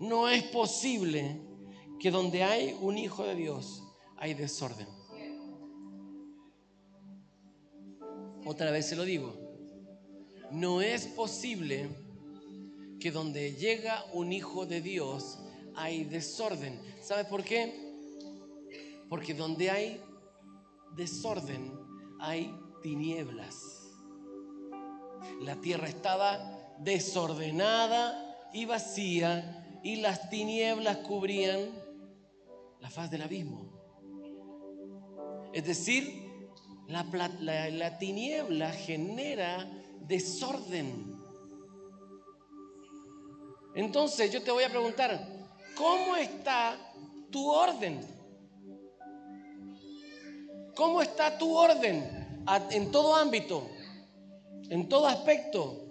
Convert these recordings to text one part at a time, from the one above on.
no es posible que donde hay un hijo de Dios hay desorden. Otra vez se lo digo. No es posible que donde llega un hijo de Dios hay desorden. ¿Sabe por qué? Porque donde hay desorden hay tinieblas. La tierra estaba desordenada y vacía, y las tinieblas cubrían la faz del abismo. Es decir, la tiniebla genera desorden. Entonces yo te voy a preguntar, ¿cómo está tu orden? ¿Cómo está tu orden en todo ámbito, en todo aspecto?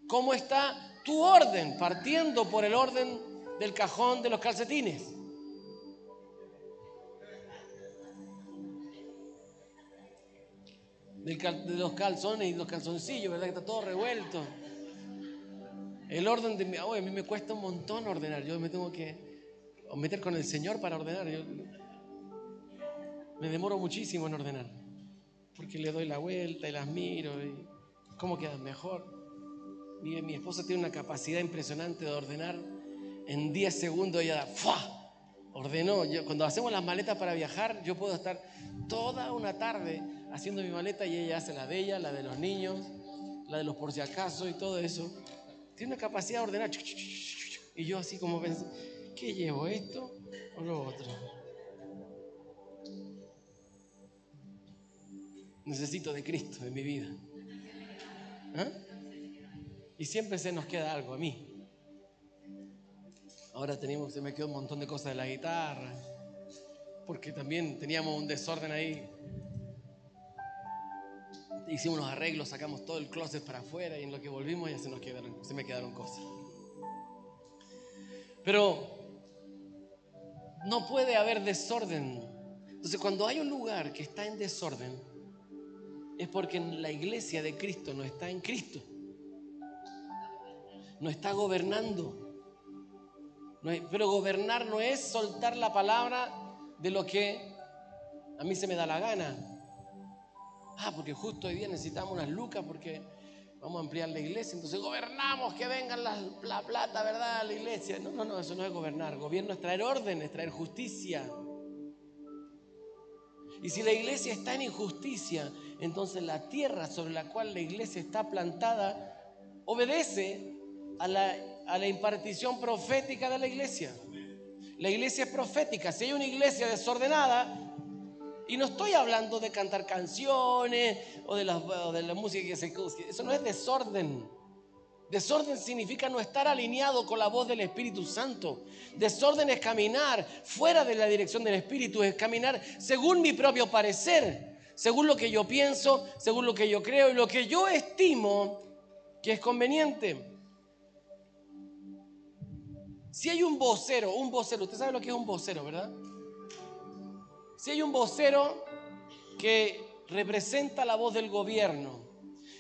¿Cómo está tu orden? Partiendo por el orden del cajón de los calcetines. De los calzones y los calzoncillos, ¿verdad? Que está todo revuelto. El orden de a mí me cuesta un montón ordenar. Yo me tengo que meter con el Señor para ordenar. Yo me demoro muchísimo en ordenar, porque le doy la vuelta y las miro y cómo quedan mejor. Mi esposa tiene una capacidad impresionante de ordenar. En 10 segundos ella ordenó. Cuando hacemos las maletas para viajar, yo puedo estar toda una tarde haciendo mi maleta y ella hace la de ella, la de los niños, la de los por si acaso y todo eso. Tiene una capacidad de ordenar. Y yo así como pensé, ¿qué llevo, esto o lo otro? Necesito de Cristo en mi vida. Y siempre se nos queda algo a mí. Ahora se me quedó un montón de cosas de la guitarra, porque también teníamos un desorden ahí. Hicimos unos arreglos, sacamos todo el closet para afuera y en lo que volvimos ya se me quedaron cosas. Pero no puede haber desorden. Entonces, cuando hay un lugar que está en desorden, es porque la iglesia de Cristo no está en Cristo. No está gobernando. Pero gobernar no es soltar la palabra de lo que a mí se me da la gana. Porque justo hoy día necesitamos unas lucas porque vamos a ampliar la iglesia, entonces gobernamos que vengan la plata, ¿verdad?, a la iglesia. No, eso no es gobernar. Gobierno es traer orden, es traer justicia. Y si la iglesia está en injusticia, entonces la tierra sobre la cual la iglesia está plantada obedece a la impartición profética de la iglesia. La iglesia es profética. Si hay una iglesia desordenada, y no estoy hablando de cantar canciones o de la música que se escucha, eso no es desorden. Desorden significa no estar alineado con la voz del Espíritu Santo. Desorden es caminar fuera de la dirección del Espíritu, es caminar según mi propio parecer, según lo que yo pienso, según lo que yo creo y lo que yo estimo que es conveniente. Si hay un vocero, usted sabe lo que es un vocero, ¿verdad? Si hay un vocero que representa la voz del gobierno,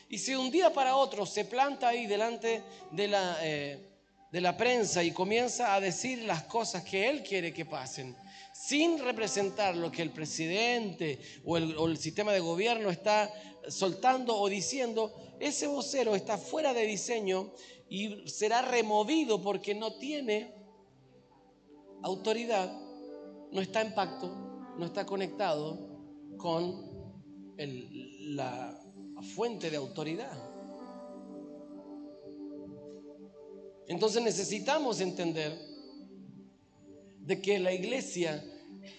y si de un día para otro se planta ahí delante de la prensa y comienza a decir las cosas que él quiere que pasen, sin representar lo que el presidente o el sistema de gobierno está soltando o diciendo, ese vocero está fuera de diseño y será removido porque no tiene autoridad, no está en pacto, no está conectado con la fuente de autoridad. Entonces necesitamos entender de que la iglesia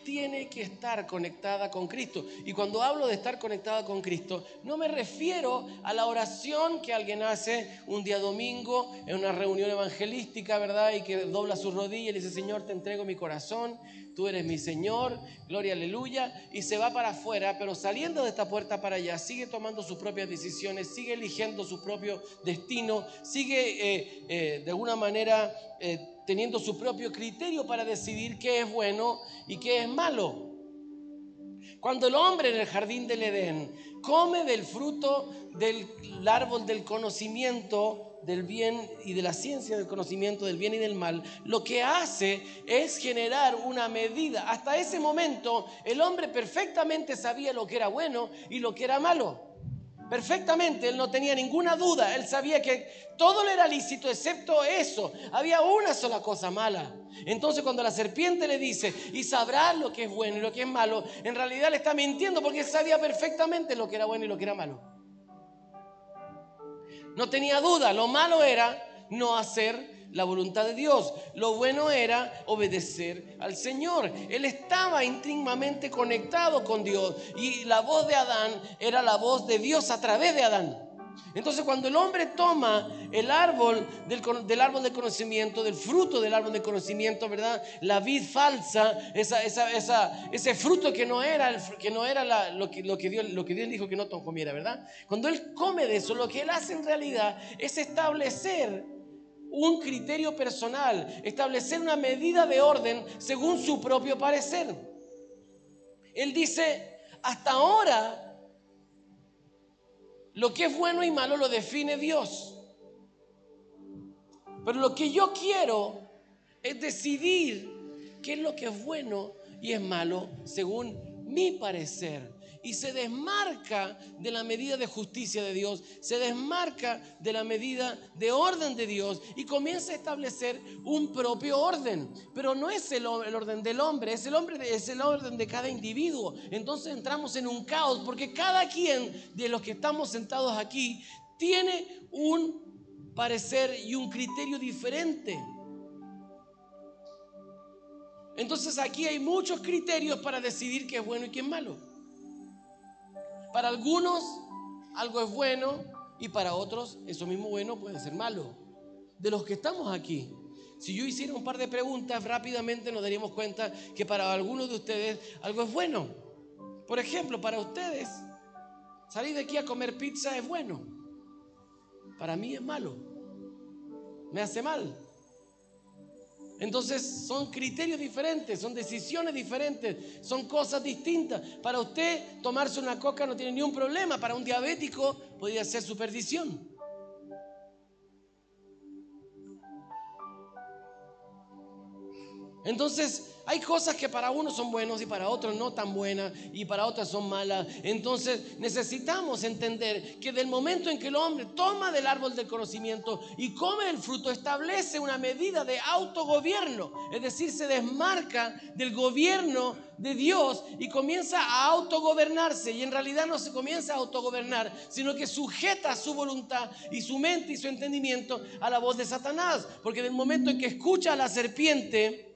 tiene que estar conectada con Cristo. Y cuando hablo de estar conectada con Cristo, no me refiero a la oración que alguien hace un día domingo en una reunión evangelística, ¿verdad? Y que dobla sus rodillas y le dice, Señor, te entrego mi corazón, tú eres mi Señor, gloria, aleluya, y se va para afuera, pero saliendo de esta puerta para allá, sigue tomando sus propias decisiones, sigue eligiendo su propio destino, sigue de alguna manera teniendo su propio criterio para decidir qué es bueno y qué es malo. Cuando el hombre en el jardín del Edén come del fruto del árbol del conocimiento del bien y de la ciencia del conocimiento del bien y del mal, lo que hace es generar una medida. Hasta ese momento el hombre perfectamente sabía lo que era bueno y lo que era malo. Perfectamente, él no tenía ninguna duda, él sabía que todo le era lícito excepto eso. Había una sola cosa mala. Entonces cuando la serpiente le dice, y sabrás lo que es bueno y lo que es malo, en realidad le está mintiendo porque él sabía perfectamente lo que era bueno y lo que era malo. No tenía duda, lo malo era no hacer la voluntad de Dios. Lo bueno era obedecer al Señor. Él estaba íntimamente conectado con Dios y la voz de Adán era la voz de Dios a través de Adán. Entonces cuando el hombre toma el árbol del árbol de conocimiento, del fruto del árbol de conocimiento, ¿verdad? La vid falsa, ese fruto que no era lo que Dios dijo que no comiera, ¿verdad? Cuando él come de eso, lo que él hace en realidad es establecer un criterio personal, establecer una medida de orden según su propio parecer. Él dice, hasta ahora lo que es bueno y malo lo define Dios. Pero lo que yo quiero es decidir qué es lo que es bueno y es malo según mi parecer. Y se desmarca de la medida de justicia de Dios, se desmarca de la medida de orden de Dios y comienza a establecer un propio orden. Pero no es el orden del hombre, es el orden de cada individuo. Entonces entramos en un caos porque cada quien de los que estamos sentados aquí tiene un parecer y un criterio diferente. Entonces aquí hay muchos criterios para decidir qué es bueno y qué es malo. Para algunos algo es bueno y para otros eso mismo bueno puede ser malo. De los que estamos aquí, si yo hiciera un par de preguntas rápidamente nos daríamos cuenta que para algunos de ustedes algo es bueno. Por ejemplo, para ustedes salir de aquí a comer pizza es bueno. Para mí es malo, me hace mal. Entonces son criterios diferentes, son decisiones diferentes, son cosas distintas. Para usted tomarse una coca no tiene ni un problema, para un diabético podría ser su perdición. Entonces hay cosas que para unos son buenos y para otros no tan buenas y para otras son malas. Entonces necesitamos entender que del momento en que el hombre toma del árbol del conocimiento y come el fruto, establece una medida de autogobierno. Es decir, se desmarca del gobierno de Dios y comienza a autogobernarse. Y en realidad no se comienza a autogobernar, sino que sujeta su voluntad y su mente y su entendimiento a la voz de Satanás. Porque del momento en que escucha a la serpiente,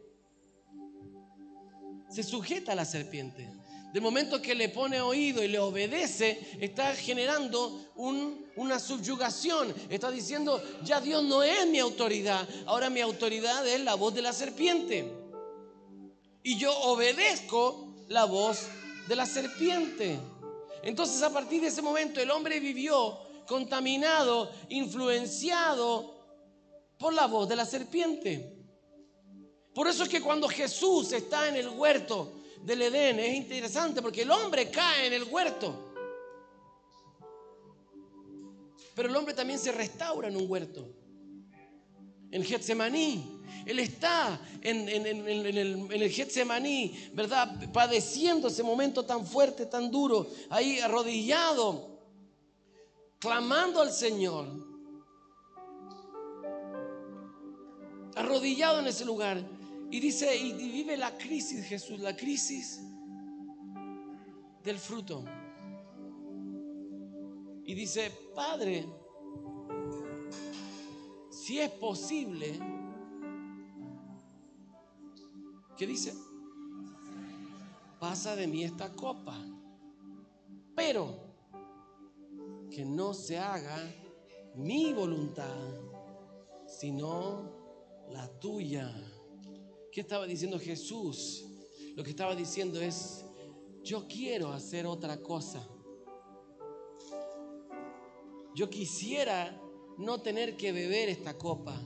se sujeta a la serpiente. Del momento que le pone oído y le obedece, está generando una subyugación. Está diciendo, ya Dios no es mi autoridad, ahora mi autoridad es la voz de la serpiente. Y yo obedezco la voz de la serpiente. Entonces a partir de ese momento el hombre vivió contaminado, influenciado por la voz de la serpiente. Por eso es que cuando Jesús está en el huerto del Edén, es interesante porque el hombre cae en el huerto. Pero el hombre también se restaura en un huerto. En Getsemaní. Él está en el Getsemaní, ¿verdad? Padeciendo ese momento tan fuerte, tan duro. Ahí arrodillado, clamando al Señor. Arrodillado en ese lugar. Y dice, y vive la crisis, Jesús, la crisis del fruto. Y dice, Padre, si es posible, ¿qué dice? Pasa de mí esta copa, pero que no se haga mi voluntad, sino la tuya. ¿Qué estaba diciendo Jesús? Lo que estaba diciendo es, yo quiero hacer otra cosa. Yo quisiera no tener que beber esta copa,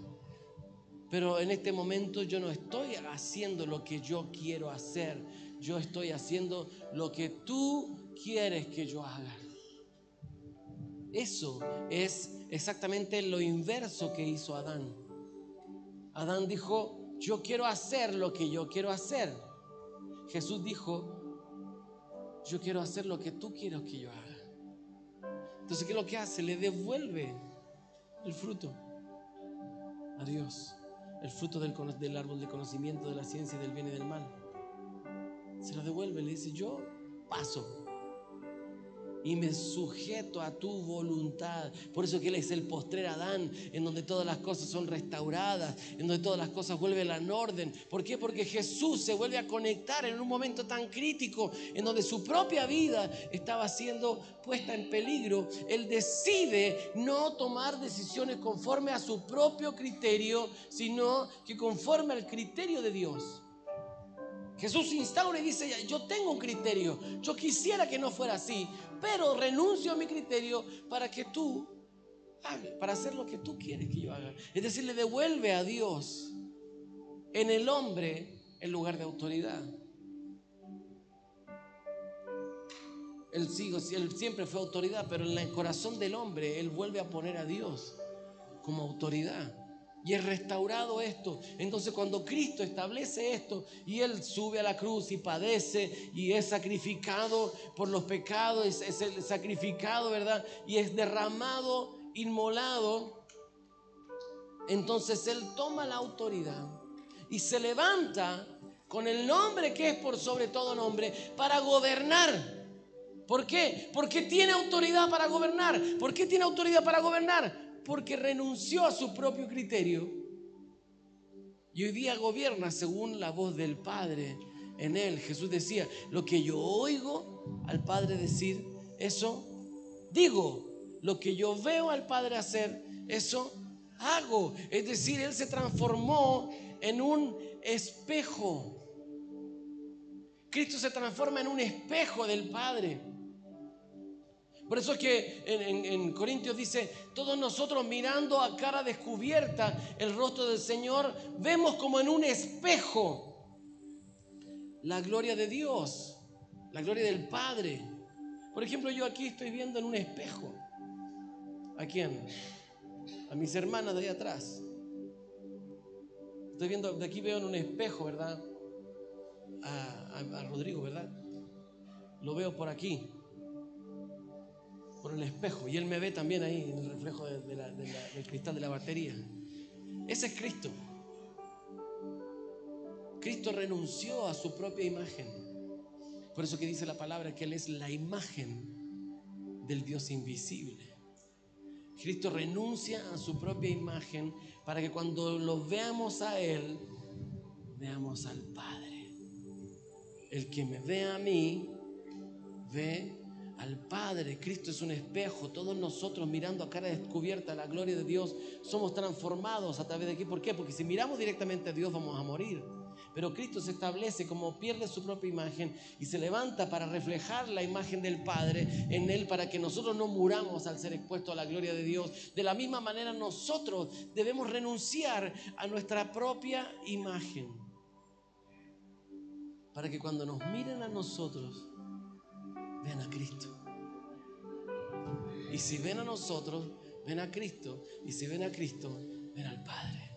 pero en este momento yo no estoy haciendo lo que yo quiero hacer. Yo estoy haciendo lo que tú quieres que yo haga. Eso es exactamente lo inverso que hizo Adán. Adán dijo: yo quiero hacer lo que yo quiero hacer. Jesús dijo: yo quiero hacer lo que tú quieres que yo haga. Entonces, ¿qué es lo que hace? Le devuelve el fruto a Dios, el fruto del árbol del conocimiento de la ciencia y del bien y del mal. Se lo devuelve, le dice: yo paso y me sujeto a tu voluntad. Por eso que Él es el postrer Adán, en donde todas las cosas son restauradas, en donde todas las cosas vuelven en orden. ¿Por qué? Porque Jesús se vuelve a conectar en un momento tan crítico, en donde su propia vida estaba siendo puesta en peligro. Él decide no tomar decisiones conforme a su propio criterio, sino que conforme al criterio de Dios. Jesús instaura y dice: yo tengo un criterio, yo quisiera que no fuera así, pero renuncio a mi criterio para que tú hagas, para hacer lo que tú quieres que yo haga. Es decir, le devuelve a Dios en el hombre el lugar de autoridad. Él siempre fue autoridad, pero en el corazón del hombre Él vuelve a poner a Dios como autoridad. Y es restaurado esto. Entonces, cuando Cristo establece esto y Él sube a la cruz y padece y es sacrificado por los pecados, es el sacrificado, ¿verdad? Y es derramado, inmolado. Entonces Él toma la autoridad y se levanta con el nombre que es por sobre todo nombre para gobernar. ¿Por qué? Porque tiene autoridad para gobernar. ¿Por qué tiene autoridad para gobernar? Porque renunció a su propio criterio y hoy día gobierna según la voz del Padre en Él. Jesús decía: lo que yo oigo al Padre decir, eso digo. Lo que yo veo al Padre hacer, eso hago. Es decir, Él se transformó en un espejo. Cristo se transforma en un espejo del Padre. Por eso es que en Corintios dice: todos nosotros, mirando a cara descubierta el rostro del Señor, vemos como en un espejo la gloria de Dios, la gloria del Padre. Por ejemplo, yo aquí estoy viendo en un espejo. ¿A quién? A mis hermanas de ahí atrás. Estoy viendo, de aquí veo en un espejo, ¿verdad? A Rodrigo, ¿verdad? Lo veo por aquí, por el espejo, y él me ve también ahí en el reflejo del cristal de la batería. Ese es Cristo. Cristo renunció a su propia imagen. Por eso que dice la palabra que Él es la imagen del Dios invisible. Cristo renuncia a su propia imagen para que cuando lo veamos a Él, veamos al Padre. El que me ve a mí, ve al Padre. Cristo es un espejo. Todos nosotros, mirando a cara descubierta la gloria de Dios, somos transformados a través de aquí. ¿Por qué? Porque si miramos directamente a Dios, vamos a morir. Pero Cristo se establece como pierde su propia imagen y se levanta para reflejar la imagen del Padre en Él, para que nosotros no muramos al ser expuestos a la gloria de Dios. De la misma manera, nosotros debemos renunciar a nuestra propia imagen, para que cuando nos miren a nosotros, vean a Cristo. Y si ven a nosotros, ven a Cristo. Y si ven a Cristo, ven al Padre.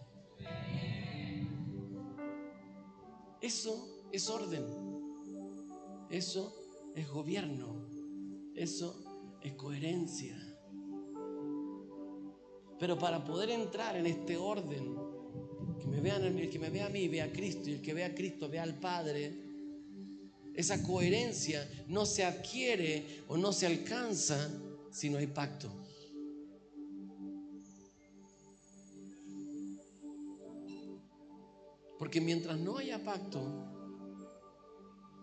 Eso es orden. Eso es gobierno. Eso es coherencia. Pero para poder entrar en este orden, el que me vea a mí, vea a Cristo, y el que vea a Cristo, vea al Padre. Esa coherencia no se adquiere o no se alcanza si no hay pacto. Porque mientras no haya pacto,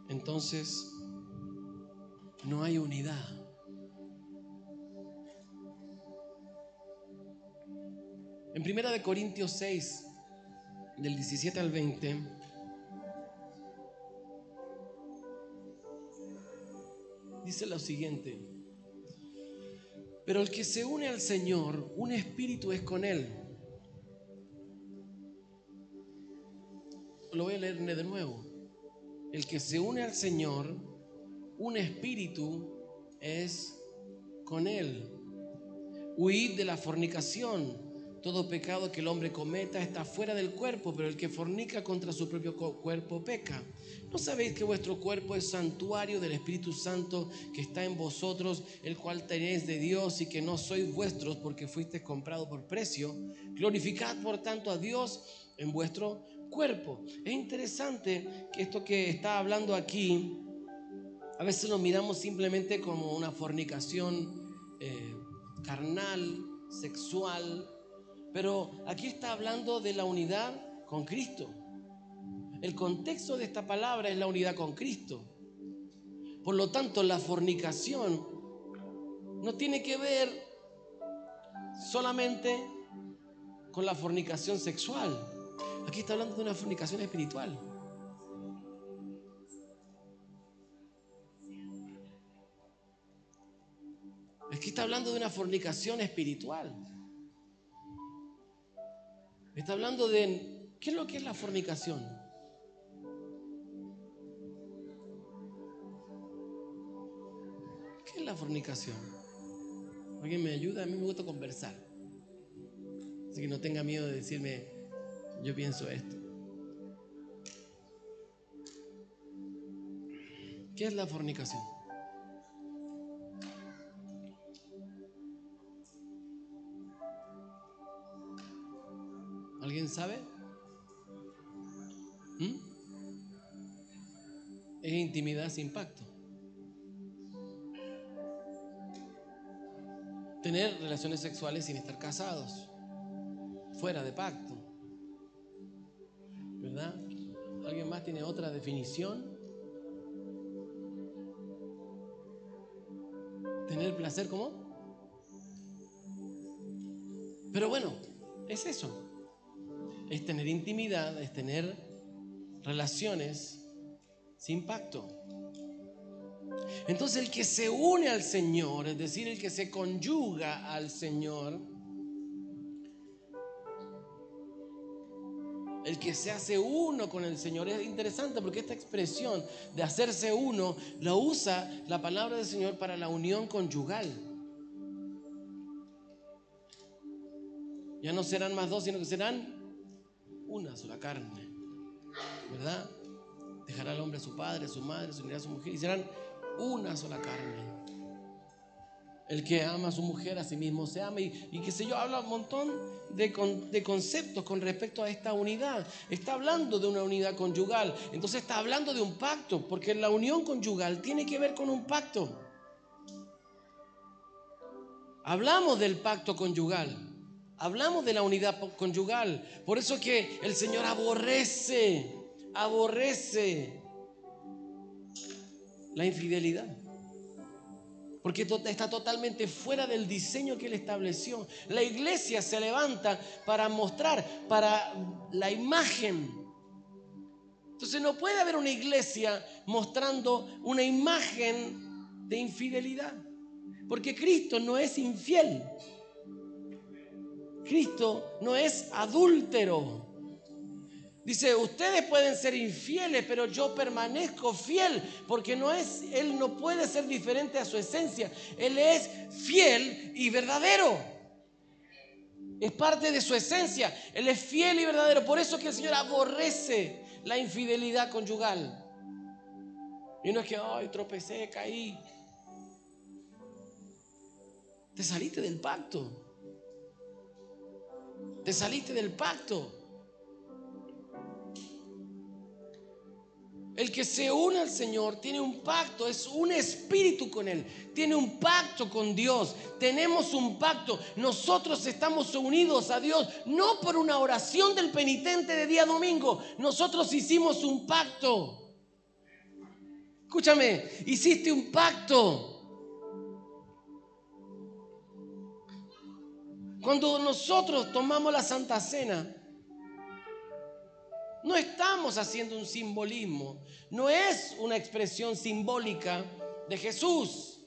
entonces no hay unidad. En 1 Corintios 6, del 17 al 20, dice lo siguiente: pero el que se une al Señor, un espíritu es con Él. Lo voy a leer de nuevo. El que se une al Señor, un espíritu es con Él. Huid de la fornicación. Todo pecado que el hombre cometa está fuera del cuerpo, pero el que fornica contra su propio cuerpo peca. ¿No sabéis que vuestro cuerpo es santuario del Espíritu Santo que está en vosotros, el cual tenéis de Dios y que no sois vuestros porque fuisteis comprados por precio? Glorificad por tanto a Dios en vuestro cuerpo. Es interesante que esto que está hablando aquí, a veces lo miramos simplemente como una fornicación carnal, sexual, pero aquí está hablando de la unidad con Cristo. El contexto de esta palabra es la unidad con Cristo. Por lo tanto, la fornicación no tiene que ver solamente con la fornicación sexual. Aquí está hablando de una fornicación espiritual. Aquí está hablando de una fornicación espiritual. Está hablando de ¿qué es lo que es la fornicación? ¿Qué es la fornicación? ¿Alguien me ayuda? A mí me gusta conversar. Así que no tenga miedo de decirme, yo pienso esto. ¿Qué es la fornicación? ¿Alguien sabe? Es intimidad sin pacto. Tener relaciones sexuales sin estar casados, fuera de pacto, ¿verdad? ¿Alguien más tiene otra definición? Tener placer, ¿cómo? Pero bueno, es eso. Es tener intimidad, es tener relaciones sin pacto. Entonces el que se une al Señor, es decir, el que se conyuga al Señor, el que se hace uno con el Señor, es interesante porque esta expresión de hacerse uno la usa la palabra del Señor para la unión conyugal. Ya no serán más dos, sino que serán una sola carne, ¿verdad? Dejará al hombre a su padre, a su madre, se unirá a su mujer y serán una sola carne. El que ama a su mujer a sí mismo se ama y qué sé yo, habla un montón de conceptos con respecto a esta unidad. Está hablando de una unidad conyugal, entonces está hablando de un pacto, porque la unión conyugal tiene que ver con un pacto. Hablamos del pacto conyugal, hablamos de la unidad conyugal. Por eso que el Señor aborrece la infidelidad, porque está totalmente fuera del diseño que Él estableció. La iglesia se levanta para mostrar, para la imagen. Entonces no puede haber una iglesia mostrando una imagen de infidelidad, porque Cristo no es infiel. Cristo no es adúltero. Dice, ustedes pueden ser infieles, pero yo permanezco fiel, porque Él no puede ser diferente a su esencia. Él es fiel y verdadero. Es parte de su esencia. Él es fiel y verdadero. Por eso es que el Señor aborrece la infidelidad conyugal. Y no es que, ay, tropecé, caí. Te saliste del pacto. Te saliste del pacto. El que se une al Señor tiene un pacto, es un espíritu con Él, tiene un pacto con Dios. Tenemos un pacto. Nosotros estamos unidos a Dios no por una oración del penitente de día domingo. Nosotros hicimos un pacto. Escúchame, hiciste un pacto. Cuando nosotros tomamos la Santa Cena, no estamos haciendo un simbolismo, no es una expresión simbólica de Jesús,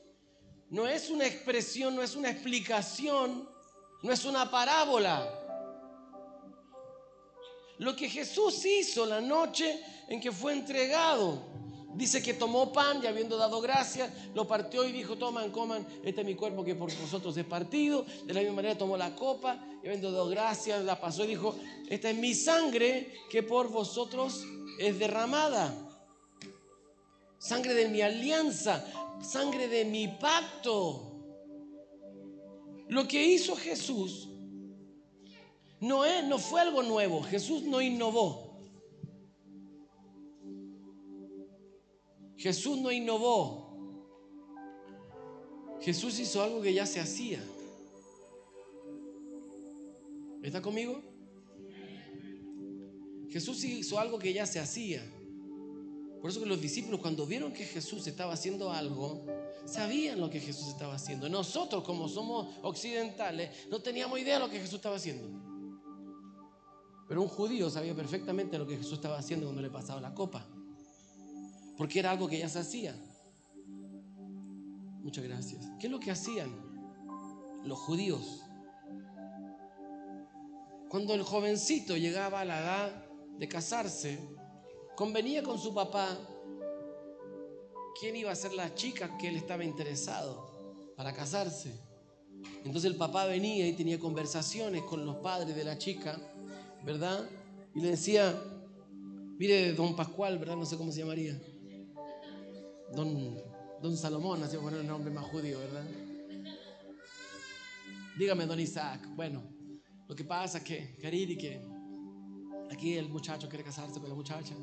no es una expresión, no es una explicación, no es una parábola. Lo que Jesús hizo la noche en que fue entregado, Dice que tomó pan y habiendo dado gracias, lo partió y dijo: toman, coman, este es mi cuerpo que por vosotros es partido. De la misma manera tomó la copa y habiendo dado gracias, la pasó y dijo: esta es mi sangre que por vosotros es derramada. Sangre de mi alianza, sangre de mi pacto. Lo que hizo Jesús no fue algo nuevo. Jesús no innovó. Jesús no innovó. Jesús hizo algo que ya se hacía. ¿Está conmigo? Jesús hizo algo que ya se hacía. Por eso que los discípulos, cuando vieron que Jesús estaba haciendo algo, sabían lo que Jesús estaba haciendo. Nosotros, como somos occidentales, no teníamos idea de lo que Jesús estaba haciendo. Pero un judío sabía perfectamente lo que Jesús estaba haciendo cuando le pasaba la copa, porque era algo que ya se hacía. Muchas gracias. ¿Qué es lo que hacían los judíos? Cuando el jovencito llegaba a la edad de casarse, convenía con su papá quién iba a ser la chica que él estaba interesado para casarse. Entonces el papá venía y tenía conversaciones con los padres de la chica, ¿verdad? Y le decía: mire, don Pascual, ¿verdad? No sé cómo se llamaría. Don Salomón, así poner un nombre más judío, ¿verdad? Dígame, don Isaac. Bueno, lo que pasa es que, Kariri, que aquí el muchacho quiere casarse con la muchacha.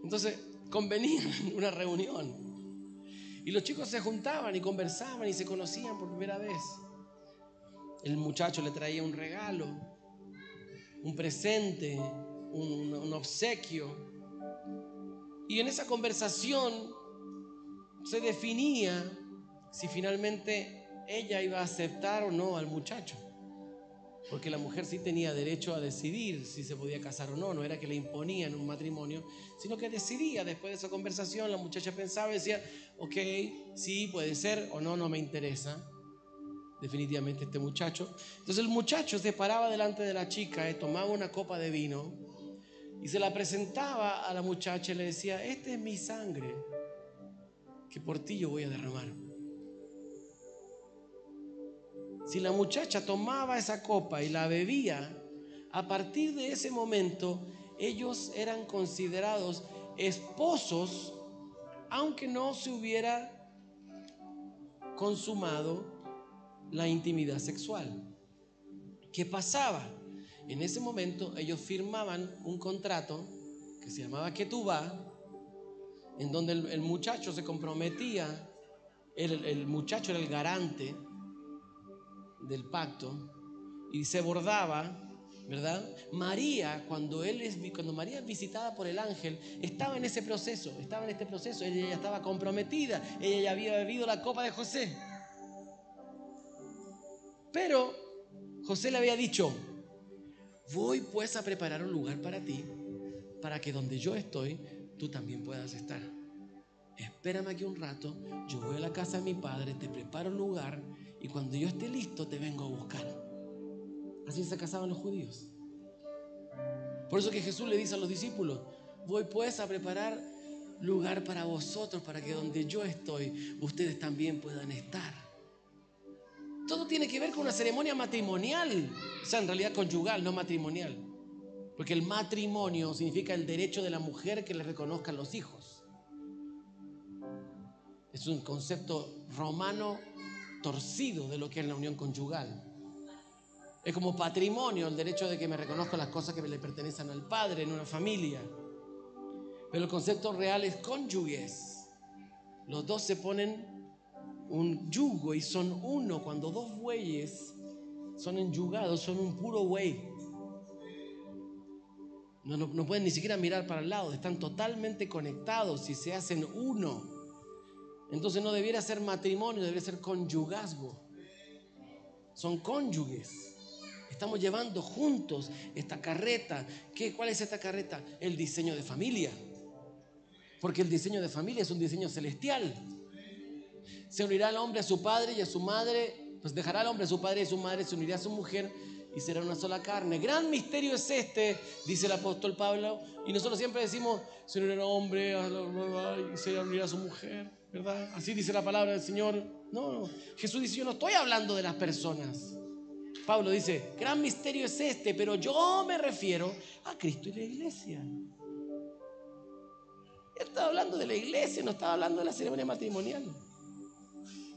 Entonces convenían en una reunión y los chicos se juntaban y conversaban y se conocían por primera vez. El muchacho le traía un regalo, un presente, un obsequio, y en esa conversación se definía si finalmente ella iba a aceptar o no al muchacho, porque la mujer sí tenía derecho a decidir si se podía casar o no. No era que le imponían un matrimonio, sino que decidía. Después de esa conversación, la muchacha pensaba y decía: ok, sí, puede ser, o no, no me interesa definitivamente este muchacho. Entonces el muchacho se paraba delante de la chica, tomaba una copa de vino y se la presentaba a la muchacha y le decía: esta es mi sangre que por ti yo voy a derramar. Si la muchacha tomaba esa copa y la bebía, a partir de ese momento ellos eran considerados esposos, aunque no se hubiera consumado la intimidad sexual. ¿Qué pasaba? En ese momento ellos firmaban un contrato que se llamaba Ketubá, en donde el muchacho se comprometía, el muchacho era el garante del pacto y se bordaba, ¿verdad? María, cuando María es visitada por el ángel, estaba en este proceso, ella ya estaba comprometida, ella ya había bebido la copa de José. Pero José le había dicho: voy pues a preparar un lugar para ti, para que donde yo estoy, tú también puedas estar. Espérame aquí un rato, yo voy a la casa de mi padre, te preparo un lugar y cuando yo esté listo te vengo a buscar. Así se casaban los judíos. Por eso que Jesús le dice a los discípulos: voy pues a preparar lugar para vosotros, para que donde yo estoy, ustedes también puedan estar. Todo tiene que ver con una ceremonia matrimonial, o sea, en realidad conyugal, no matrimonial. Porque el matrimonio significa el derecho de la mujer que le reconozcan los hijos. Es un concepto romano torcido de lo que es la unión conyugal. Es como patrimonio el derecho de que me reconozcan las cosas que le pertenecen al padre en una familia. Pero el concepto real es cónyuges. Los dos se ponen un yugo y son uno. Cuando dos bueyes son enyugados, son un puro buey. No pueden ni siquiera mirar para el lado, están totalmente conectados y se hacen uno. Entonces no debiera ser matrimonio, debería ser conyugazgo. Son cónyuges. Estamos llevando juntos esta carreta. ¿Cuál es esta carreta? El diseño de familia. Porque el diseño de familia es un diseño celestial. Se unirá el hombre a su padre y a su madre, pues dejará el hombre a su padre y a su madre, se unirá a su mujer y será una sola carne. Gran misterio es este, dice el apóstol Pablo, y nosotros siempre decimos, Señor era hombre, y se abrirá a su mujer, ¿verdad? Así dice la palabra del Señor. No, Jesús dice, yo no estoy hablando de las personas. Pablo dice, gran misterio es este, pero yo me refiero a Cristo y la iglesia. Él estaba hablando de la iglesia, no estaba hablando de la ceremonia matrimonial.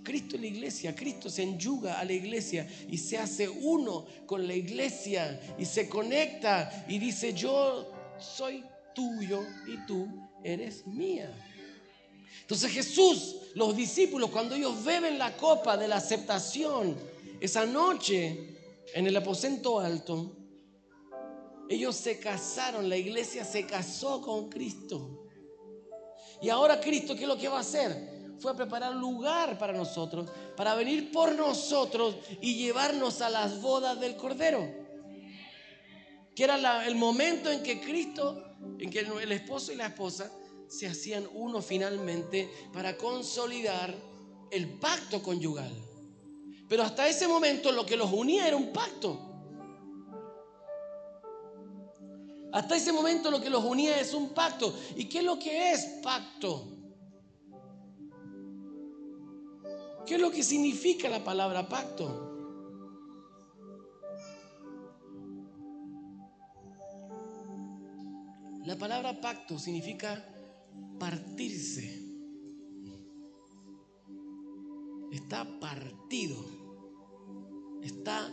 Cristo y la iglesia, Cristo se enyuga a la iglesia y se hace uno con la iglesia y se conecta y dice, yo soy tuyo y tú eres mía. Entonces Jesús, los discípulos, cuando ellos beben la copa de la aceptación, esa noche en el aposento alto, ellos se casaron, la iglesia se casó con Cristo. Y ahora Cristo, ¿qué es lo que va a hacer? Fue a preparar lugar para nosotros, para venir por nosotros y llevarnos a las bodas del Cordero. Que era el momento en que Cristo, en que el esposo y la esposa se hacían uno finalmente para consolidar el pacto conyugal. Pero hasta ese momento lo que los unía era un pacto. Hasta ese momento lo que los unía es un pacto. ¿Y qué es lo que es pacto? ¿Qué es lo que significa la palabra pacto? La palabra pacto significa partirse. Está partido. Está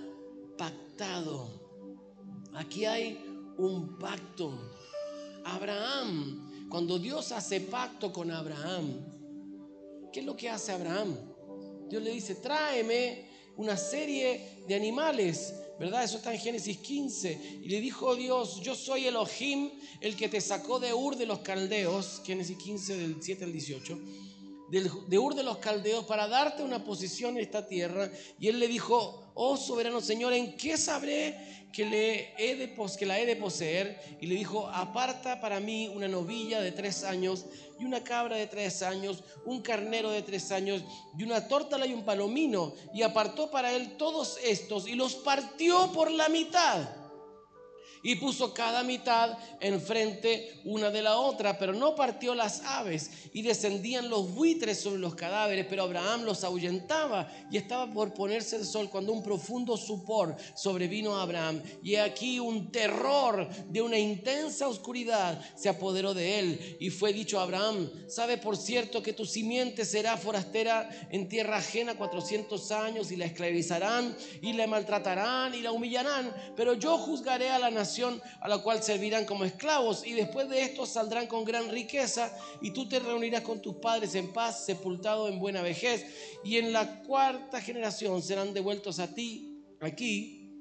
pactado. Aquí hay un pacto. Abraham, cuando Dios hace pacto con Abraham, ¿qué es lo que hace Abraham? Dios le dice, tráeme una serie de animales, ¿verdad? Eso está en Génesis 15. Y le dijo Dios, yo soy Elohim, el que te sacó de Ur de los Caldeos, Génesis 15 del 7 al 18, de Ur de los Caldeos para darte una posición en esta tierra. Y él le dijo, oh soberano Señor, ¿en qué sabré que la he de poseer? Y le dijo, aparta para mí una novilla de 3 años y una cabra de 3 años, un carnero de 3 años y una tórtola y un palomino. Y apartó para él todos estos y los partió por la mitad. Y puso cada mitad enfrente una de la otra, pero no partió las aves. Y descendían los buitres sobre los cadáveres, pero Abraham los ahuyentaba. Y estaba por ponerse el sol cuando un profundo sopor sobrevino a Abraham. Y aquí un terror de una intensa oscuridad se apoderó de él. Y fue dicho a Abraham, sabe por cierto que tu simiente será forastera en tierra ajena 400 años, y la esclavizarán y la maltratarán y la humillarán. Pero yo juzgaré a la nación a la cual servirán como esclavos, y después de esto saldrán con gran riqueza, y tú te reunirás con tus padres en paz, sepultado en buena vejez, y en la 4ª generación serán devueltos a ti aquí,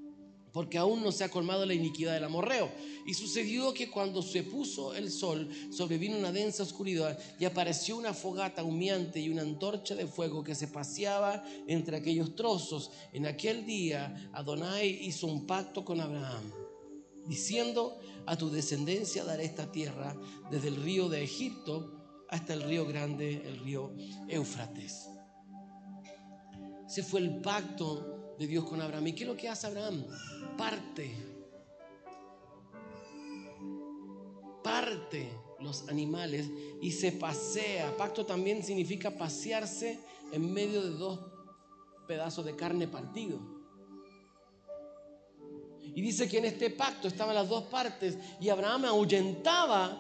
porque aún no se ha colmado la iniquidad del amorreo. Y sucedió que cuando se puso el sol, sobrevino una densa oscuridad, y apareció una fogata humeante y una antorcha de fuego que se paseaba entre aquellos trozos. En aquel día Adonai hizo un pacto con Abraham, diciendo, a tu descendencia daré esta tierra, desde el río de Egipto hasta el río grande, el río Éufrates. Ese fue el pacto de Dios con Abraham. ¿Y qué es lo que hace Abraham? Parte los animales y se pasea. Pacto también significa pasearse en medio de 2 pedazos de carne partido. Y dice que en este pacto estaban las 2 partes, y Abraham ahuyentaba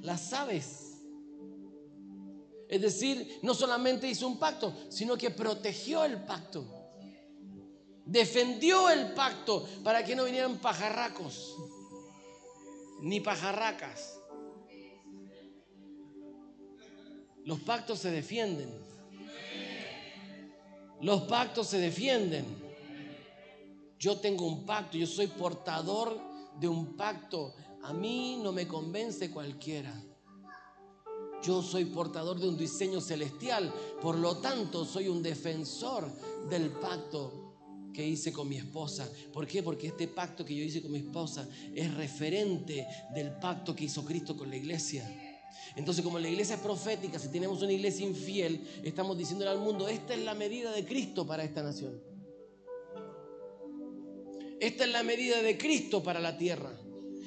las aves. Es decir, no solamente hizo un pacto, sino que protegió el pacto. Defendió el pacto para que no vinieran pajarracos ni pajarracas. Los pactos se defienden. Los pactos se defienden. Yo tengo un pacto, yo soy portador de un pacto. A mí no me convence cualquiera. Yo soy portador de un diseño celestial, por lo tanto soy un defensor del pacto que hice con mi esposa. ¿Por qué? Porque este pacto que yo hice con mi esposa es referente del pacto que hizo Cristo con la iglesia. Entonces, como la iglesia es profética, si tenemos una iglesia infiel, estamos diciéndole al mundo, esta es la medida de Cristo para esta nación. Esta es la medida de Cristo para la tierra.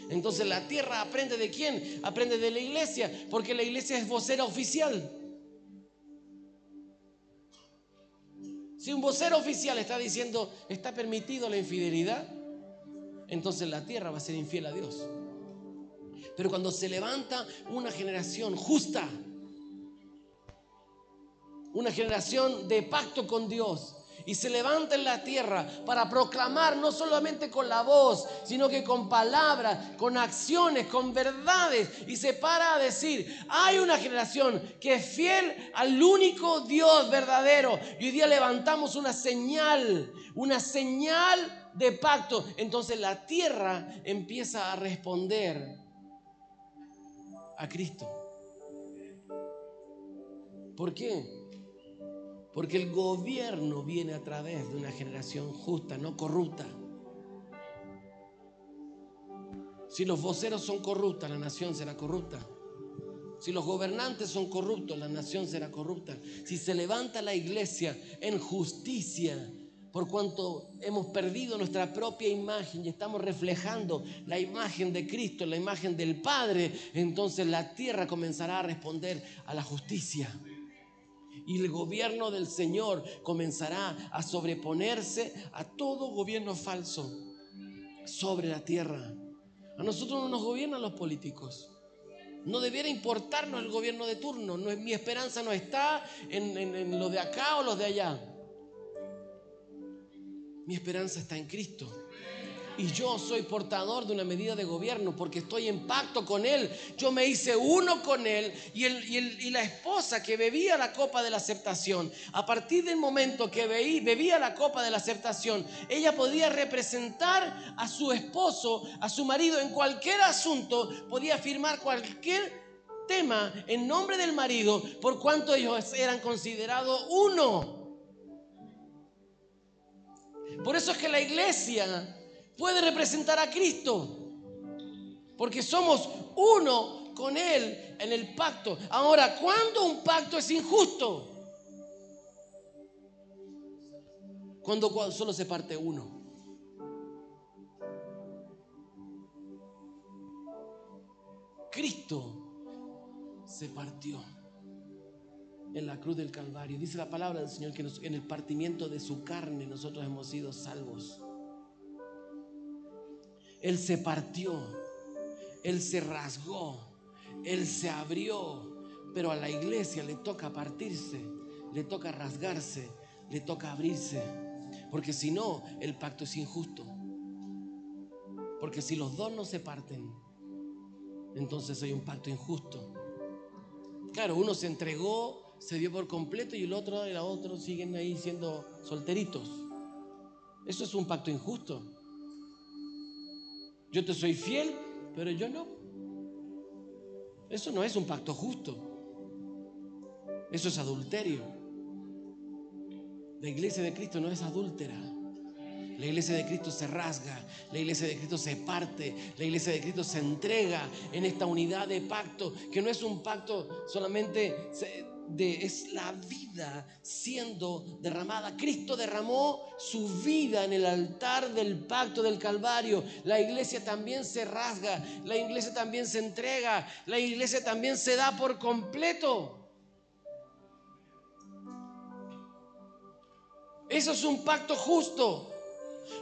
Entonces la tierra aprende ¿de quién? Aprende de la iglesia, porque la iglesia es vocera oficial. Si un vocero oficial está diciendo está permitido la infidelidad, entonces la tierra va a ser infiel a Dios. Pero cuando se levanta una generación justa, una generación de pacto con Dios, y se levanta en la tierra para proclamar no solamente con la voz, sino que con palabras, con acciones, con verdades, y se para a decir, hay una generación que es fiel al único Dios verdadero, y hoy día levantamos una señal de pacto. Entonces la tierra empieza a responder a Cristo. ¿Por qué? Porque el gobierno viene a través de una generación justa, no corrupta. Si los voceros son corruptos, la nación será corrupta. Si los gobernantes son corruptos, la nación será corrupta. Si se levanta la iglesia en justicia, por cuanto hemos perdido nuestra propia imagen y estamos reflejando la imagen de Cristo, la imagen del Padre, entonces la tierra comenzará a responder a la justicia. Y el gobierno del Señor comenzará a sobreponerse a todo gobierno falso sobre la tierra. A nosotros no nos gobiernan los políticos. No debiera importarnos el gobierno de turno. No, mi esperanza no está en los de acá o los de allá. Mi esperanza está en Cristo. Y yo soy portador de una medida de gobierno porque estoy en pacto con Él. Yo me hice uno con Él y la esposa que bebía la copa de la aceptación, a partir del momento que bebía la copa de la aceptación, ella podía representar a su esposo, a su marido en cualquier asunto, podía firmar cualquier tema en nombre del marido por cuanto ellos eran considerados uno. Por eso es que la iglesia puede representar a Cristo, porque somos uno con Él en el pacto. Ahora, ¿cuándo un pacto es injusto? Cuando solo se parte uno. Cristo se partió en la cruz del Calvario. Dice la palabra del Señor que en el partimiento de su carne nosotros hemos sido salvos. Él se partió, Él se rasgó, Él se abrió, pero a la iglesia le toca partirse, le toca rasgarse, le toca abrirse, porque si no, el pacto es injusto. Porque si los dos no se parten, entonces hay un pacto injusto. Claro, uno se entregó, se dio por completo y el otro y la otra siguen ahí siendo solteritos. Eso es un pacto injusto. Yo te soy fiel, pero yo no. Eso no es un pacto justo. Eso es adulterio. La iglesia de Cristo no es adúltera. La iglesia de Cristo se rasga, la iglesia de Cristo se parte, la iglesia de Cristo se entrega en esta unidad de pacto, que no es un pacto solamente es la vida siendo derramada. Cristo derramó su vida en el altar del pacto del Calvario. La iglesia también se rasga, la iglesia también se entrega, la iglesia también se da por completo. Eso es un pacto justo.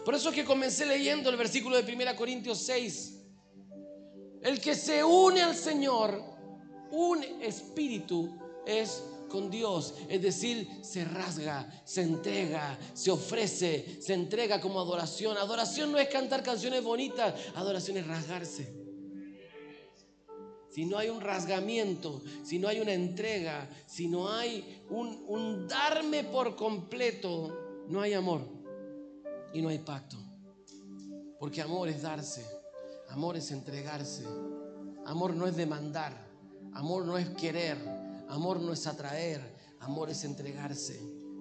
Por eso es que comencé leyendo el versículo de 1 Corintios 6. El que se une al Señor, un espíritu es con Dios. Es decir, se rasga, se entrega, se ofrece, se entrega como adoración. Adoración no es cantar canciones bonitas, adoración es rasgarse. Si no hay un rasgamiento, si no hay una entrega, si no hay un darme por completo, no hay amor. Y no hay pacto. Porque amor es darse, amor es entregarse, amor no es demandar, amor no es querer, amor no es atraer, amor es entregarse,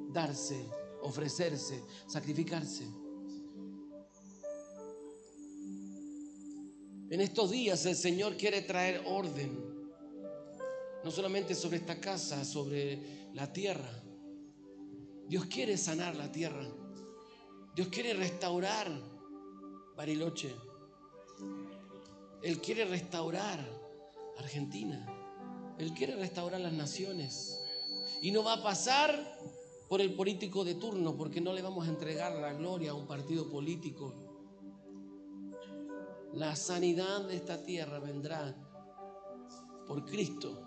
darse, ofrecerse, sacrificarse. En estos días el Señor quiere traer orden, no solamente sobre esta casa, sobre la tierra. Dios quiere sanar la tierra. Dios quiere restaurar Bariloche. Él quiere restaurar Argentina. Él quiere restaurar las naciones. Y no va a pasar por el político de turno, porque no le vamos a entregar la gloria a un partido político. La sanidad de esta tierra vendrá por Cristo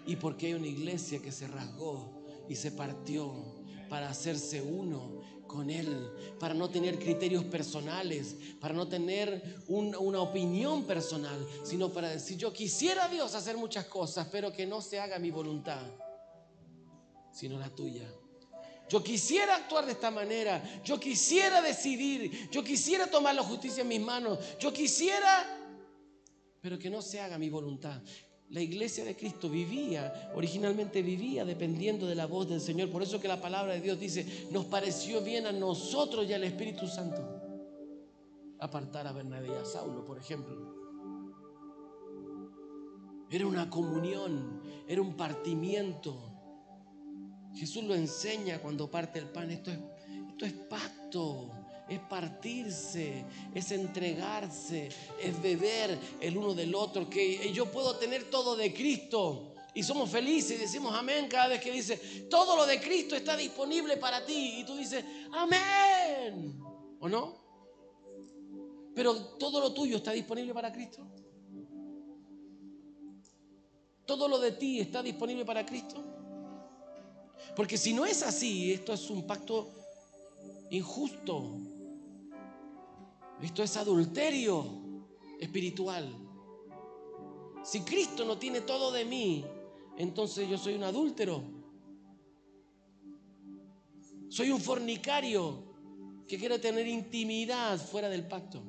y porque hay una iglesia que se rasgó y se partió para hacerse uno con Él, para no tener criterios personales, para no tener una opinión personal, sino para decir: yo quisiera, Dios, hacer muchas cosas, pero que no se haga mi voluntad, sino la tuya. Yo quisiera actuar de esta manera, yo quisiera decidir, yo quisiera tomar la justicia en mis manos, yo quisiera, pero que no se haga mi voluntad. La iglesia de Cristo originalmente vivía dependiendo de la voz del Señor. Por eso que la palabra de Dios dice: nos pareció bien a nosotros y al Espíritu Santo apartar a Bernabé y a Saulo, por ejemplo. Era una comunión, era un partimiento. Jesús lo enseña cuando parte el pan. Esto es pacto, es partirse, es entregarse, es beber el uno del otro. Que yo puedo tener todo de Cristo y somos felices, decimos amén cada vez que dice: todo lo de Cristo está disponible para ti, y tú dices amén, ¿o no? Pero todo lo tuyo está disponible para Cristo. Todo lo de ti está disponible para Cristo. Porque si no es así, esto es un pacto injusto. Esto es adulterio espiritual. Si Cristo no tiene todo de mí, entonces yo soy un adúltero. Soy un fornicario que quiere tener intimidad fuera del pacto.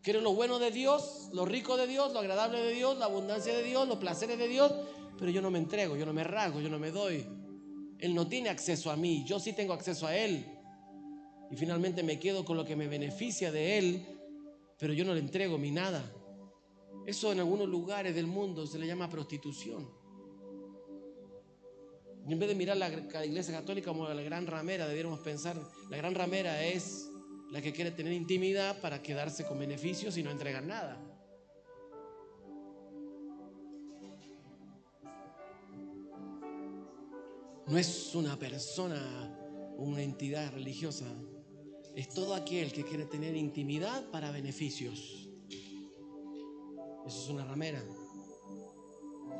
Quiero lo bueno de Dios, lo rico de Dios, lo agradable de Dios, la abundancia de Dios, los placeres de Dios, pero yo no me entrego, yo no me rasgo, yo no me doy. Él no tiene acceso a mí, yo sí tengo acceso a Él. Y finalmente me quedo con lo que me beneficia de Él, pero yo no le entrego mi nada. Eso en algunos lugares del mundo se le llama prostitución. Y en vez de mirar la iglesia católica como la gran ramera, debiéramos pensar: la gran ramera es la que quiere tener intimidad para quedarse con beneficios y no entregar nada. No es una persona o una entidad religiosa. Es todo aquel que quiere tener intimidad para beneficios. Eso es una ramera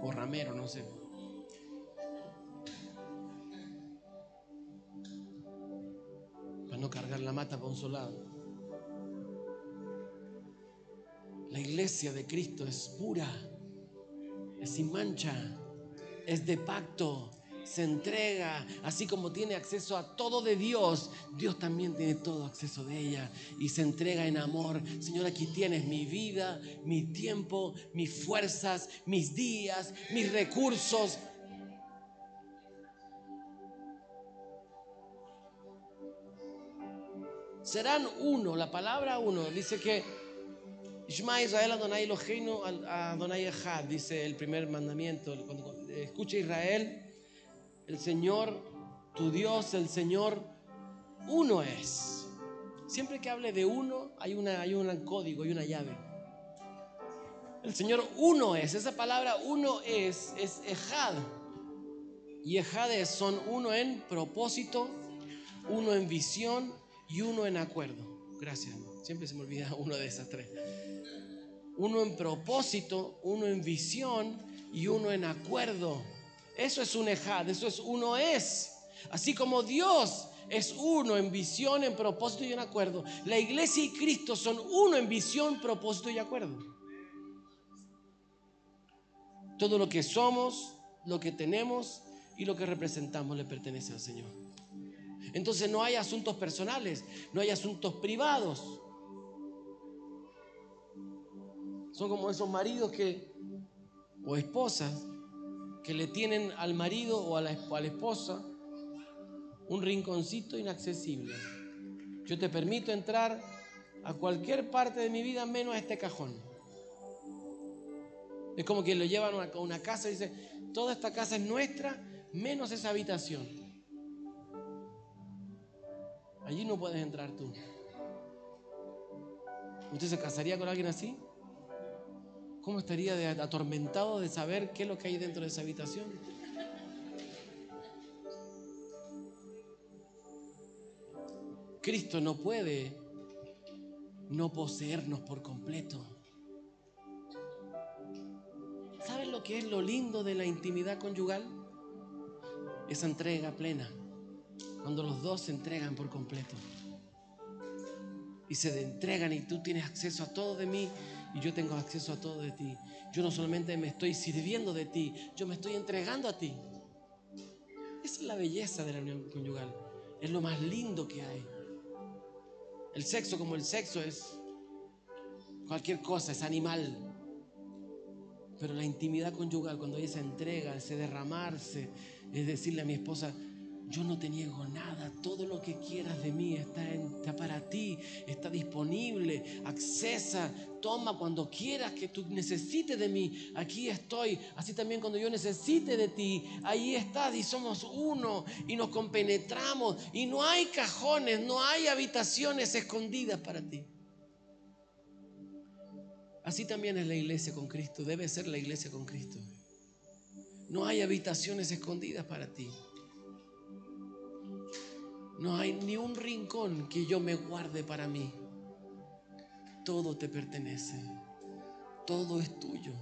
o ramero, no sé. Para no cargar la mata para un soldado. La iglesia de Cristo es pura, es sin mancha, es de pacto, se entrega. Así como tiene acceso a todo de Dios, Dios también tiene todo acceso de ella y se entrega en amor. Señor, aquí tienes mi vida, mi tiempo, mis fuerzas, mis días, mis recursos. Serán uno. La palabra uno dice que Shema Israel Adonai Eloheinu Adonai Echad, dice el primer mandamiento. Cuando escucha Israel, el Señor, tu Dios, el Señor, uno es. Siempre que hable de uno, hay un código, hay una llave. El Señor uno es. Esa palabra uno es Echad. Y Echad son uno en propósito, uno en visión y uno en acuerdo. Gracias. Siempre se me olvida uno de esas tres. Uno en propósito, uno en visión y uno en acuerdo. Eso es un ejad, eso es uno es. Así como Dios es uno en visión, en propósito y en acuerdo, la iglesia y Cristo son uno en visión, propósito y acuerdo. Todo lo que somos, lo que tenemos y lo que representamos le pertenece al Señor. Entonces no hay asuntos personales, no hay asuntos privados. Son como esos maridos o esposas que le tienen al marido o a la esposa un rinconcito inaccesible. Yo te permito entrar a cualquier parte de mi vida menos a este cajón. Es como que lo llevan a una casa y dice: toda esta casa es nuestra menos esa habitación. Allí no puedes entrar tú. ¿Usted se casaría con alguien así? ¿Cómo estaría atormentado de saber qué es lo que hay dentro de esa habitación? Cristo no puede no poseernos por completo. ¿Saben lo que es lo lindo de la intimidad conyugal? Esa entrega plena, cuando los dos se entregan por completo y se entregan, y tú tienes acceso a todo de mí y yo tengo acceso a todo de ti. Yo no solamente me estoy sirviendo de ti, yo me estoy entregando a ti. Esa es la belleza de la unión conyugal, es lo más lindo que hay. El sexo, como el sexo, es cualquier cosa, es animal. Pero la intimidad conyugal, cuando hay esa entrega, ese derramarse, es decirle a mi esposa: yo no te niego nada, todo lo que quieras de mí está para ti, está disponible, accesa, toma cuando quieras que tú necesites de mí, aquí estoy. Así también cuando yo necesite de ti, ahí estás, y somos uno y nos compenetramos y no hay cajones, no hay habitaciones escondidas para ti. Así también es la iglesia con Cristo, debe ser la iglesia con Cristo. No hay habitaciones escondidas para ti. No hay ni un rincón que yo me guarde para mí. Todo te pertenece, todo es tuyo.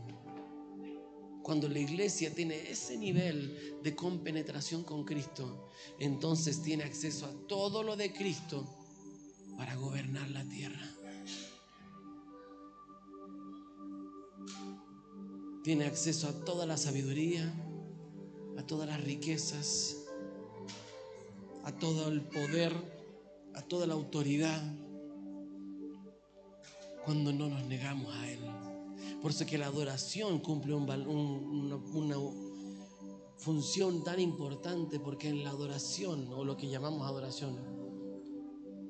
Cuando la iglesia tiene ese nivel de compenetración con Cristo, entonces tiene acceso a todo lo de Cristo para gobernar la tierra. Tiene acceso a toda la sabiduría, a todas las riquezas, a todo el poder, a toda la autoridad, cuando no nos negamos a Él. Por eso que la adoración cumple una función tan importante, porque en la adoración, o lo que llamamos adoración,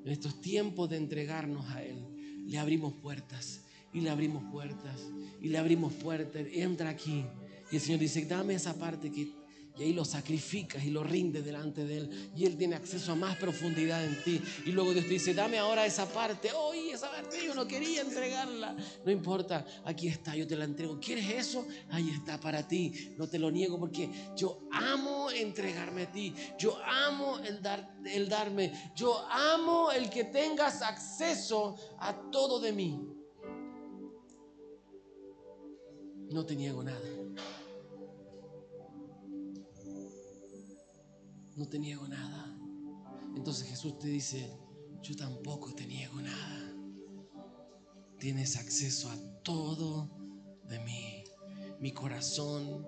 en estos tiempos de entregarnos a Él, le abrimos puertas, y le abrimos puertas, y le abrimos puertas. Entra aquí, y el Señor dice: dame esa parte que... Y ahí lo sacrificas y lo rindes delante de Él, y Él tiene acceso a más profundidad en ti. Y luego Dios te dice: dame ahora esa parte. Oye, esa parte yo no quería entregarla. No importa, aquí está, yo te la entrego. ¿Quieres eso? Ahí está para ti. No te lo niego, porque yo amo entregarme a ti. Yo amo el darme. Yo amo el que tengas acceso a todo de mí. No te niego nada. No te niego nada. Entonces Jesús te dice: yo tampoco te niego nada. Tienes acceso a todo de mí. Mi corazón,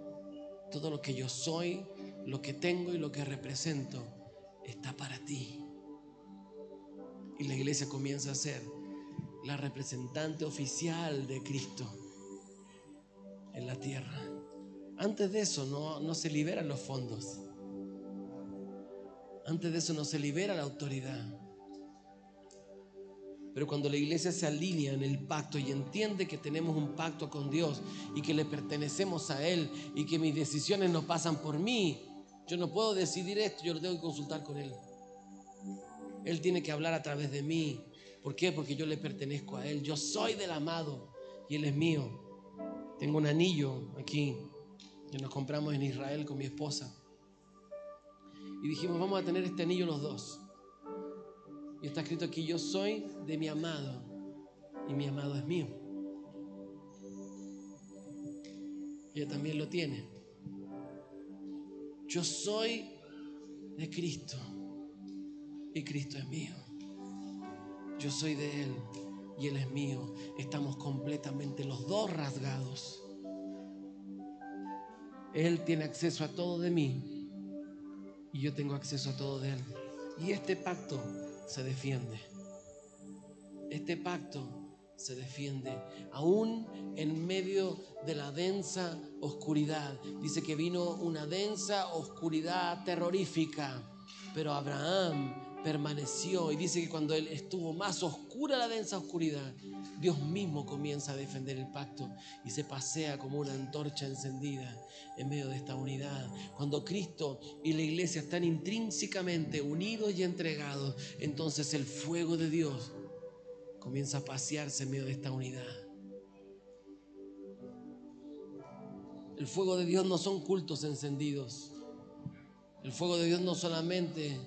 todo lo que yo soy, lo que tengo y lo que represento, está para ti. Y la iglesia comienza a ser la representante oficial de Cristo en la tierra. Antes de eso no se liberan los fondos. Antes de eso no se libera la autoridad. Pero cuando la iglesia se alinea en el pacto y entiende que tenemos un pacto con Dios y que le pertenecemos a Él, y que mis decisiones no pasan por mí, yo no puedo decidir esto, yo lo tengo que consultar con Él. Él tiene que hablar a través de mí. ¿Por qué? Porque yo le pertenezco a Él. Yo soy del amado y Él es mío. Tengo un anillo aquí que nos compramos en Israel con mi esposa, y dijimos: vamos a tener este anillo los dos. Y está escrito aquí: yo soy de mi amado y mi amado es mío. Ella también lo tiene. Yo soy de Cristo y Cristo es mío. Yo soy de Él y Él es mío. Estamos completamente los dos rasgados. Él tiene acceso a todo de mí y yo tengo acceso a todo de Él. Y este pacto se defiende. Este pacto se defiende aún en medio de la densa oscuridad. Dice que vino una densa oscuridad terrorífica, pero Abraham permaneció, y dice que cuando él estuvo más oscura la densa oscuridad, Dios mismo comienza a defender el pacto y se pasea como una antorcha encendida en medio de esta unidad. Cuando Cristo y la iglesia están intrínsecamente unidos y entregados, entonces el fuego de Dios comienza a pasearse en medio de esta unidad. El fuego de Dios no son cultos encendidos. El fuego de Dios no solamente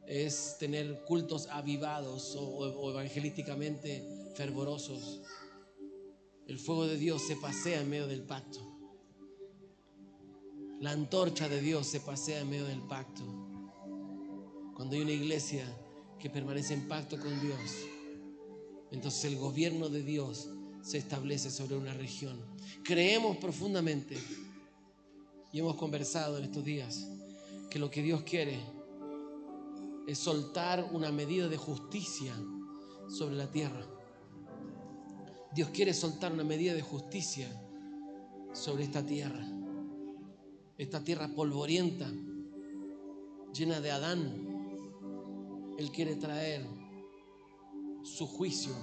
es tener cultos avivados o evangelísticamente fervorosos. El fuego de Dios se pasea en medio del pacto. La antorcha de Dios se pasea en medio del pacto. Cuando hay una iglesia que permanece en pacto con Dios, entonces el gobierno de Dios se establece sobre una región. Creemos profundamente y hemos conversado en estos días que lo que Dios quiere es soltar una medida de justicia sobre la tierra. Dios quiere soltar una medida de justicia sobre esta tierra polvorienta, llena de Adán. Él quiere traer su juicio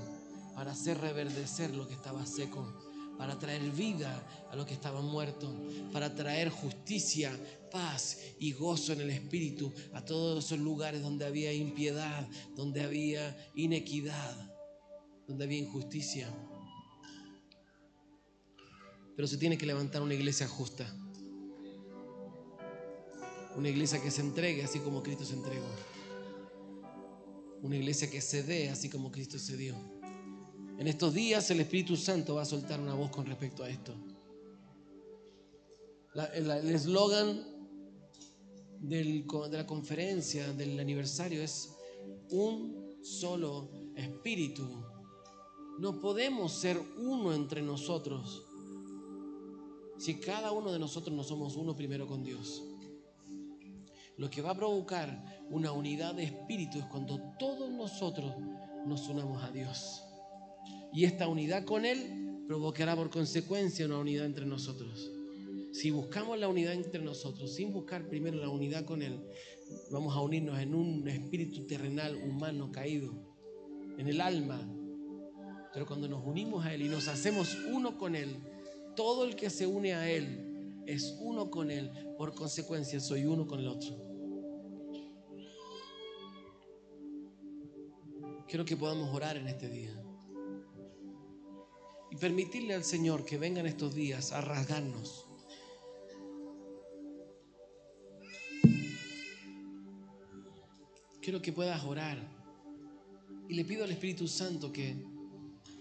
para hacer reverdecer lo que estaba seco, para traer vida a lo que estaba muerto, para traer justicia, paz y gozo en el espíritu a todos esos lugares donde había impiedad, donde había inequidad, donde había injusticia. Pero se tiene que levantar una iglesia justa, una iglesia que se entregue así como Cristo se entregó, una iglesia que se dé así como Cristo se dio. En estos días el Espíritu Santo va a soltar una voz con respecto a esto. El eslogan de la conferencia del aniversario es un solo espíritu. No podemos ser uno entre nosotros si cada uno de nosotros no somos uno primero con Dios. Lo que va a provocar una unidad de espíritu es cuando todos nosotros nos unamos a Dios. Y esta unidad con Él provocará por consecuencia una unidad entre nosotros. Si buscamos la unidad entre nosotros sin buscar primero la unidad con Él, vamos a unirnos en un espíritu terrenal, humano, caído, en el alma. Pero cuando nos unimos a Él y nos hacemos uno con Él, todo el que se une a Él es uno con Él. Por consecuencia, soy uno con el otro. Quiero que podamos orar en este día y permitirle al Señor que vengan estos días a rasgarnos. Quiero que puedas orar y le pido al Espíritu Santo que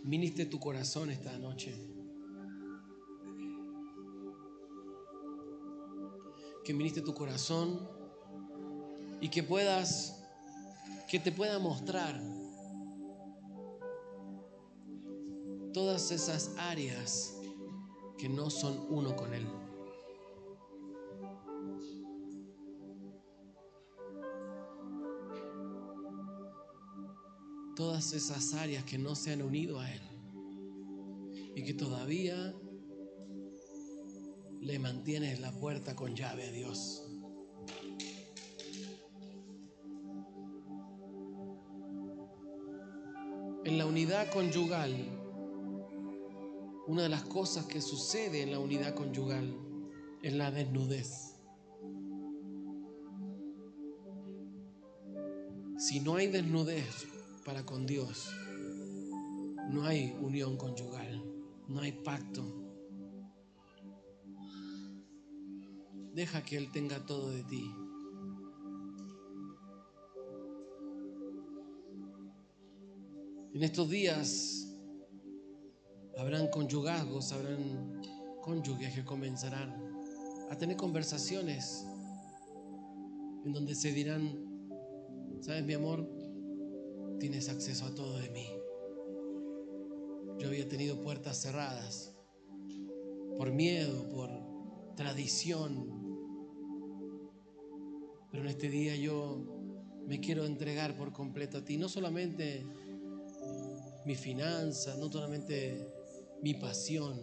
ministre tu corazón esta noche, que ministre tu corazón y que te pueda mostrar todas esas áreas que no son uno con Él. Todas esas áreas que no se han unido a Él y que todavía le mantienes la puerta con llave a Dios. En la unidad conyugal, una de las cosas que sucede en la unidad conyugal es la desnudez. Si no hay desnudez para con Dios, no hay unión conyugal, no hay pacto. Deja que Él tenga todo de ti. En estos días habrán conyugazgos, habrán cónyuges que comenzarán a tener conversaciones en donde se dirán: ¿sabes, mi amor? Tienes acceso a todo de mí. Yo había tenido puertas cerradas por miedo, por tradición, pero en este día yo me quiero entregar por completo a ti. No solamente mi finanza, no solamente mi pasión.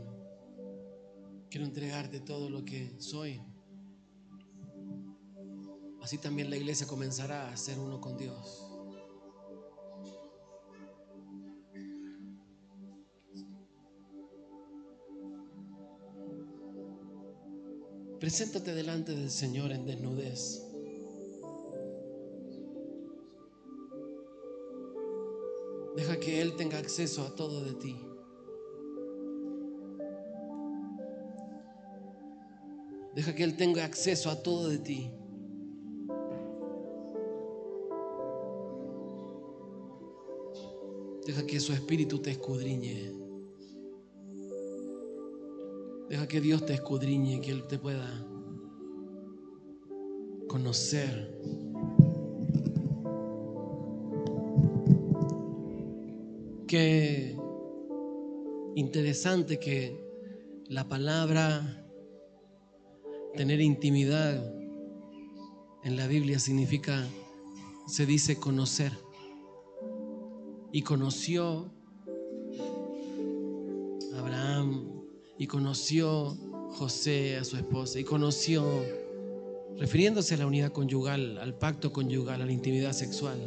Quiero entregarte todo lo que soy. así también la iglesia comenzará a ser uno con Dios. Preséntate delante del Señor en desnudez. Deja que Él tenga acceso a todo de ti. Deja que Él tenga acceso a todo de ti. Deja que su espíritu te escudriñe. Deja que Dios te escudriñe, que Él te pueda conocer. Qué interesante que la palabra tener intimidad en la Biblia significa, se dice conocer. Y conoció a Abraham, y conoció José a su esposa, y conoció, refiriéndose a la unidad conyugal, al pacto conyugal, a la intimidad sexual.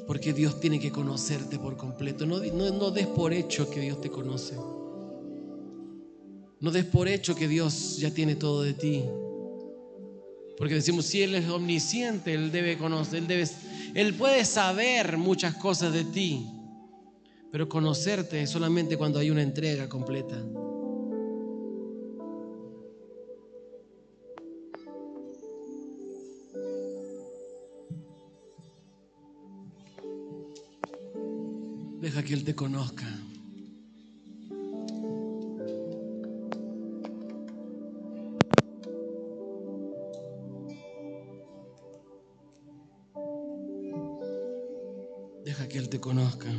Porque Dios tiene que conocerte por completo. No des por hecho que Dios te conoce. No des por hecho que Dios ya tiene todo de ti. Porque decimos, si Él es omnisciente, Él debe conocer, Él puede saber muchas cosas de ti. Pero conocerte es solamente cuando hay una entrega completa. Deja que Él te conozca. Deja que Él te conozca.